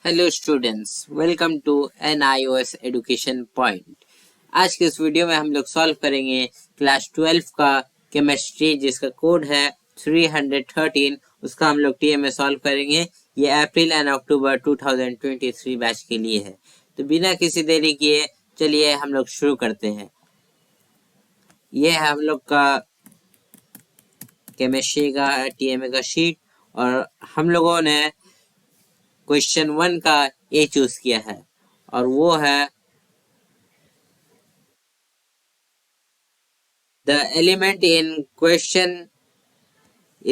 Hello students, welcome to Nios education point. आज के इस वीडियो में हम लोग सॉल्व करेंगे क्लास 12 का केमिस्ट्री, जिसका कोड है 313। उसका हम लोग TMA सॉल्व करेंगे। ये अप्रैल एंड अक्टूबर 2023 बैच के लिए है। तो बिना किसी देरी किए चलिए हम लोग शुरू करते हैं। ये है हम लोग का केमिस्ट्री का TMA का शीट, और हम लोगों ने क्वेश्चन 1 का ए चूज किया है, और वो है the element in question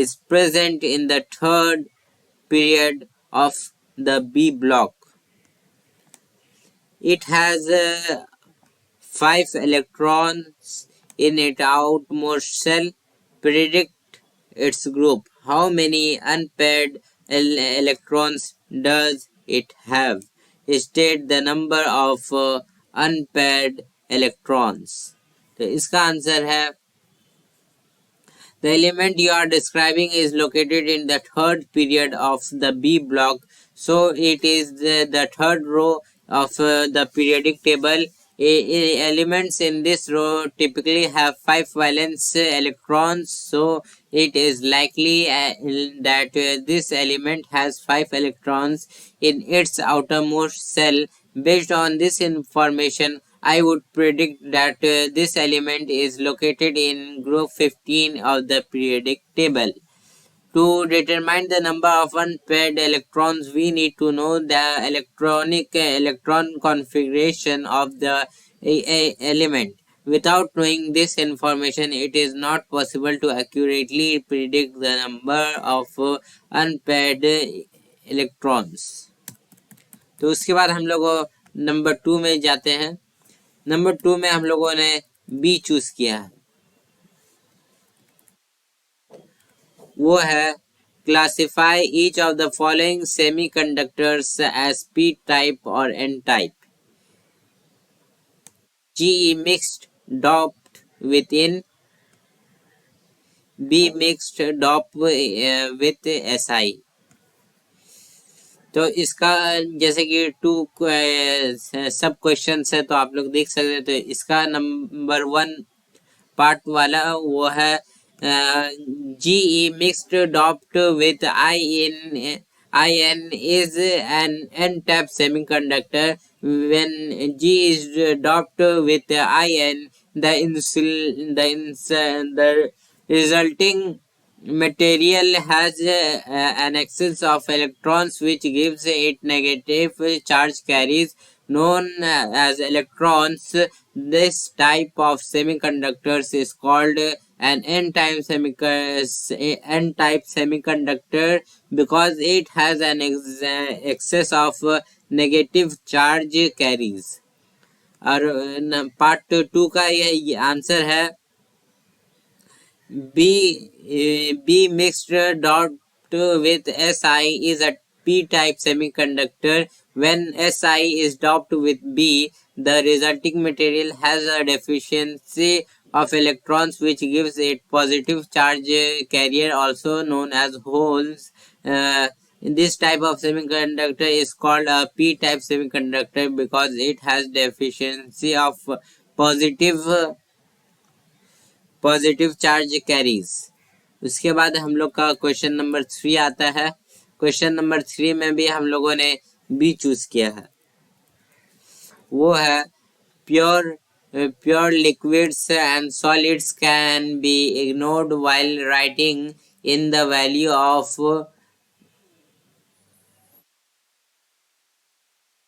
is present in the third period of the B block. It has 5 electrons in its outmost shell. Predict its group. How many unpaired electrons does it have? State the number of unpaired electrons. तो इसका answer है, the element you are describing is located in the third period of the B block, so it is the third row of the periodic table. Elements in this row typically have 5 valence electrons, so it is likely that this element has 5 electrons in its outermost shell. Based on this information, I would predict that this element is located in group 15 of the periodic table. To determine the number of unpaired electrons, we need to know the electron configuration of the element. Without knowing this information, it is not possible to accurately predict the number of unpaired electrons. तो उसके बाद हम लोग number 2 में जाते हैं। Number 2 में हम लोगों ने बी चूज किया है, वो है classify each of the following semiconductors as P type और N type. Ge mixed doped with In, B mixed dope with Si. तो इसका जैसे कि 2 सब क्वेश्चन है, तो आप लोग देख सकते हैं। तो इसका नंबर 1 पार्ट वाला वो है GE mixed doped with IN is an n-type semiconductor. When G is doped with IN, the resulting material has an excess of electrons which gives it negative charge carries known as electrons. This type of semiconductors is called an n-type semiconductor because it has an excess of negative charge carries. और part 2 का ये answer है B mixed dot with Si is a p-type semiconductor. When Si is doped with B, the resulting material has a deficiency of electrons which gives it positive charge carrier, also known as holes. This type of semiconductor is called a p-type semiconductor because it has deficiency of positive charge carries. उसके बाद हम लोग का question number 3 आता है। Question number 3 में भी हम लोगों ने बी चूज किया है, वो है pure liquids and solids can be ignored while writing in the value of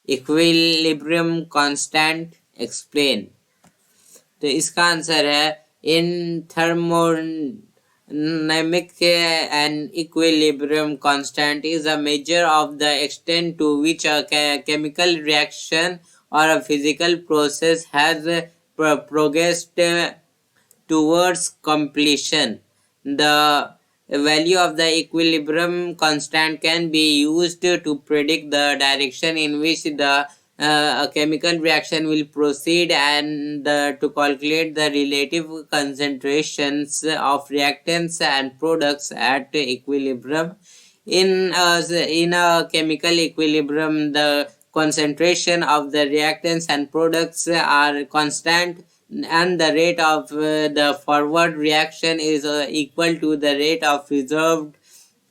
equilibrium constant, explain. तो इसका आंसर है, in thermodynamic an equilibrium constant is a measure of the extent to which a chemical reaction or a physical process has progressed towards completion. The value of the equilibrium constant can be used to predict the direction in which the a chemical reaction will proceed and to calculate the relative concentrations of reactants and products at equilibrium. In a chemical equilibrium, the concentration of the reactants and products are constant, and the rate of the forward reaction is equal to the rate of reserved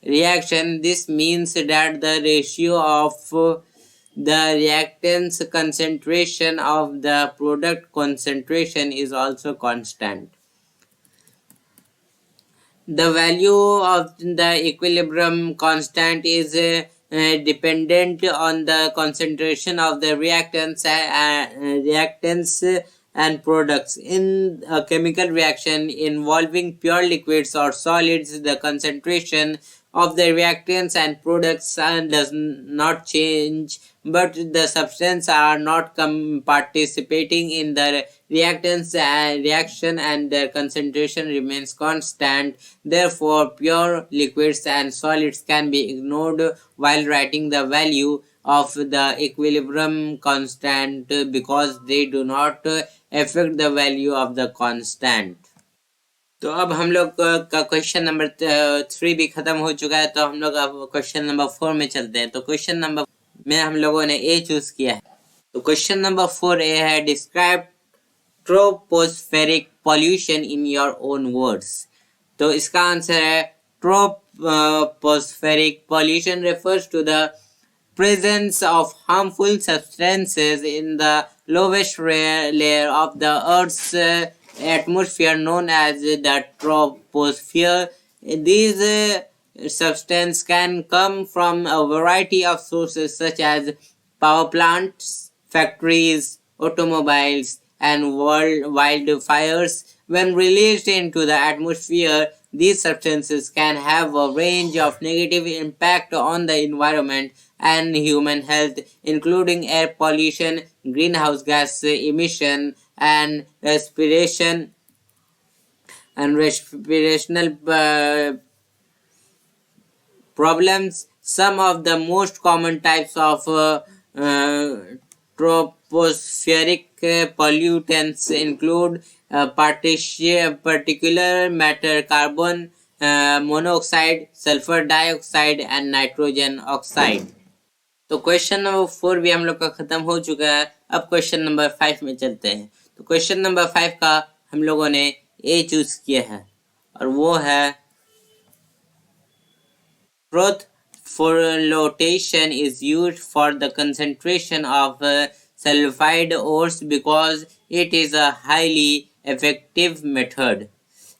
reaction. This means that the ratio of the reactants concentration of the product concentration is also constant. The value of the equilibrium constant is dependent on the concentration of the reactants and products. In a chemical reaction involving pure liquids or solids, the concentration of the reactants and products does not change, but the substances are not participating in the reactants reaction, and their concentration remains constant. Therefore, pure liquids and solids can be ignored while writing the value of the equilibrium constant because they do not affect the value of the constant. तो अब हम लोग का question number 3 भी खत्म हो चुका है, तो हम लोग अब क्वेश्चन नंबर 4 में चलते हैं। तो क्वेश्चन नंबर में हम लोगों ने ए चूज किया है। तो क्वेश्चन नंबर 4 ए है, describe tropospheric pollution in your own words. तो इसका आंसर है, tropospheric pollution refers to the presence of harmful substances in the lowest layer of the Earth's atmosphere, known as the troposphere. These substances can come from a variety of sources such as power plants, factories, automobiles, and wildfires. When released into the atmosphere, these substances can have a range of negative impact on the environment and human health, including air pollution, greenhouse gas emission, and respirational problems. Some of the most common types of tropospheric pollutants include particular matter, carbon monoxide, sulfur dioxide, and nitrogen oxide. तो question number 4 भी हम लोग का खत्म हो चुका है। अब क्वेश्चन नंबर 5 में चलते हैं। तो क्वेश्चन नंबर 5 का हम लोगों ने ए चूज किया है, और वो है, growth flotation is used for the concentration of sulfide ores because it is a highly effective method.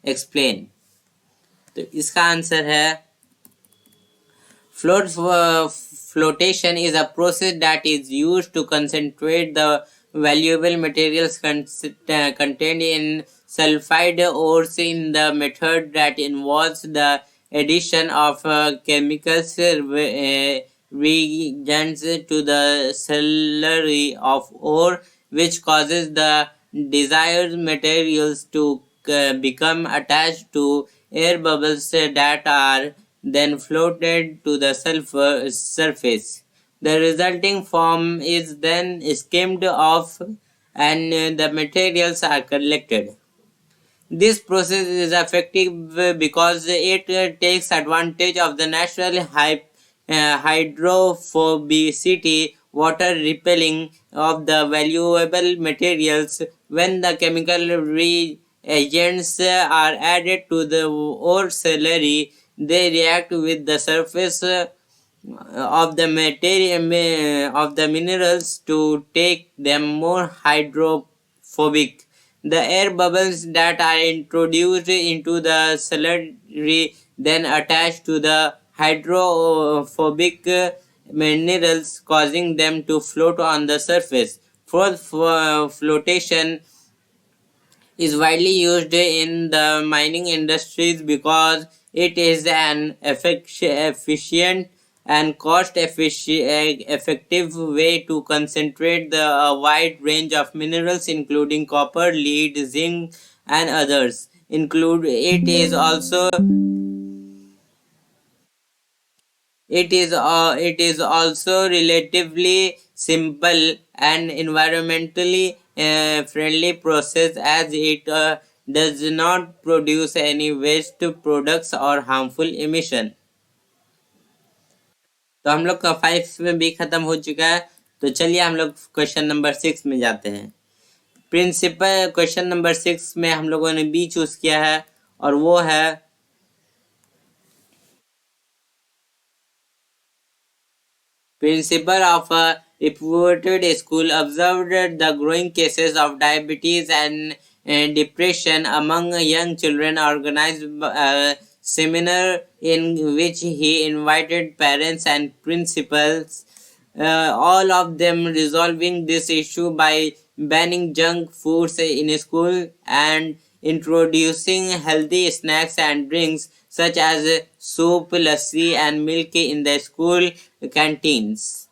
Explain. तो इसका आंसर है, flotation is a process that is used to concentrate the valuable materials contained in sulfide ores. In the method that involves the addition of chemicals reagents to the slurry of ore, which causes the desired materials to become attached to air bubbles that are then floated to the surface. The resulting foam is then skimmed off and the materials are collected. This process is effective because it takes advantage of the natural hydrophobicity, water repelling of the valuable materials. When the chemical reagents are added to the ore slurry, they react with the surface of the minerals to take them more hydrophobic. The air bubbles that are introduced into the slurry then attach to the hydrophobic minerals, causing them to float on the surface. Flotation is widely used in the mining industries because it is an efficient and cost-effective way to concentrate a wide range of minerals, including copper, lead, zinc, and others. It is also relatively simple and environmentally friendly process, as it does not produce any waste products or harmful emission. तो हम लोग का 5 में B खत्म हो चुका है। तो चलिए हम लोग क्वेश्चन नंबर 6 में जाते हैं। प्रिंसिपल क्वेश्चन नंबर 6 में हम लोगों ने बी चूज किया है और वो है principal of a reputed school observed the growing cases of diabetes and depression among young children, organized a seminar in which he invited parents and principals, all of them resolving this issue by banning junk foods in school and introducing healthy snacks and drinks such as soup, lassi, and milk in the school canteens.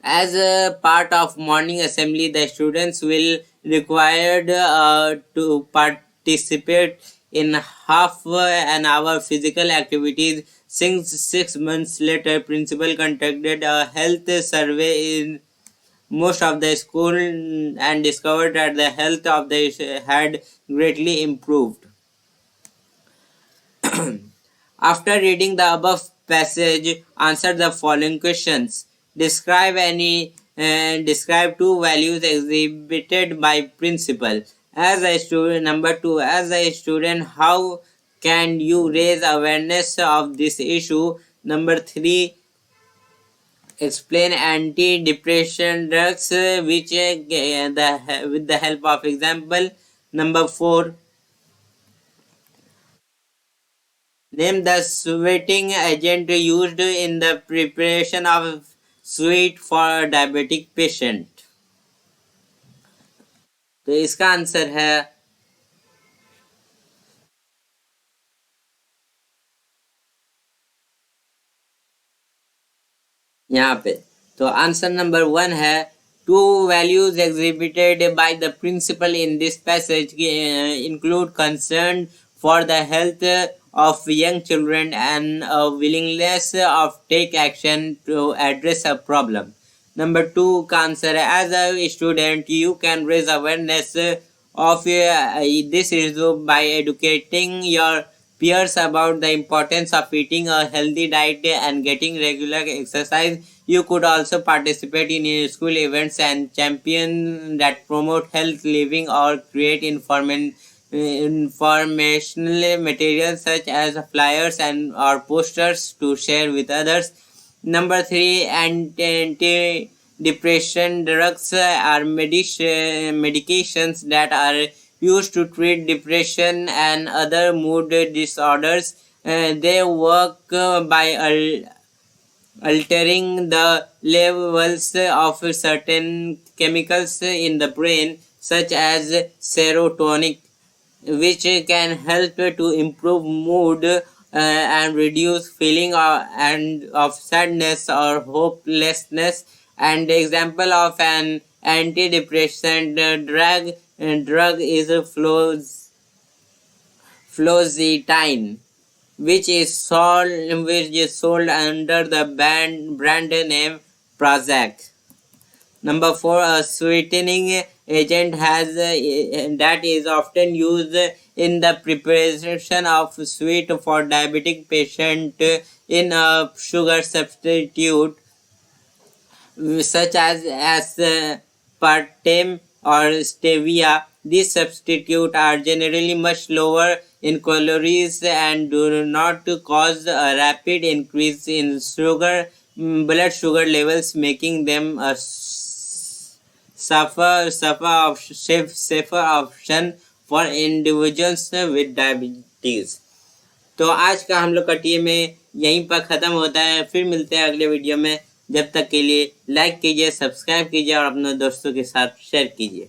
As a part of morning assembly, the students will required to participate in half an hour physical activities. Since 6 months later, principal conducted a health survey in most of the school and discovered that the health of the had greatly improved. After reading the above passage, answer the following questions. Describe two values exhibited by principal. As a student, number two, as a student, how can you raise awareness of this issue? Number three, explain anti-depression drugs with the help of example. Number four, name the sweetening agent used in the preparation of sweet for diabetic patient. तो इसका answer है यहाँ पे। तो answer number 1 है two values exhibited by the principal in this passage include concern for the health of young children and a willingness of take action to address a problem. Number 2 का answer है as a student you can raise awareness of this issue by educating your peers about the importance of eating a healthy diet and getting regular exercise. You could also participate in school events and champion that promote health living or create informational materials such as flyers and or posters to share with others. Number 3, anti-depression drugs are medications that are used to treat depression and other mood disorders. They work by altering the levels of certain chemicals in the brain, such as serotonin, which can help to improve mood and reduce feeling of sadness or hopelessness. And the example of an antidepressant drug is fluoxetine, which is sold under the brand name Prozac. Number 4, a sweetening agent that is often used in the preparation of sweet for diabetic patient in a sugar substitute such as aspartame or stevia. These substitutes are generally much lower in calories and do not cause a rapid increase in blood sugar levels, making them a safer option for individuals with diabetes. तो आज का हम लोग का TMA यहीं पर ख़त्म होता है। फिर मिलते हैं अगले वीडियो में। जब तक के लिए लाइक कीजिए, सब्सक्राइब कीजिए और अपने दोस्तों के साथ शेयर कीजिए।